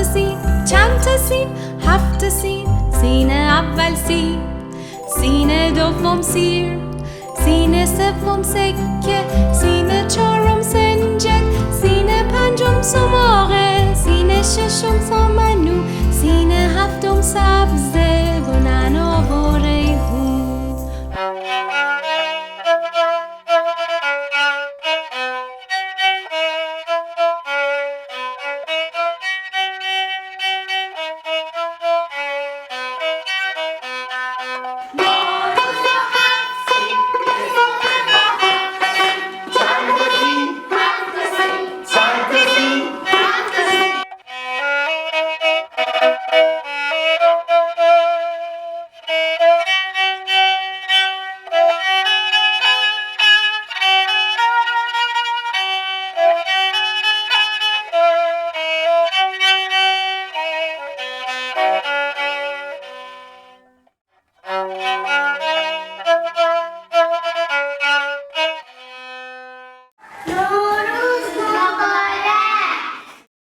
تا سین، چند تا سین، 7 سین. سین اول سیر، سین دوم سیر، سین سوم سکه، سین چهارم سنجد، سین پنجم سماقه، سین ششم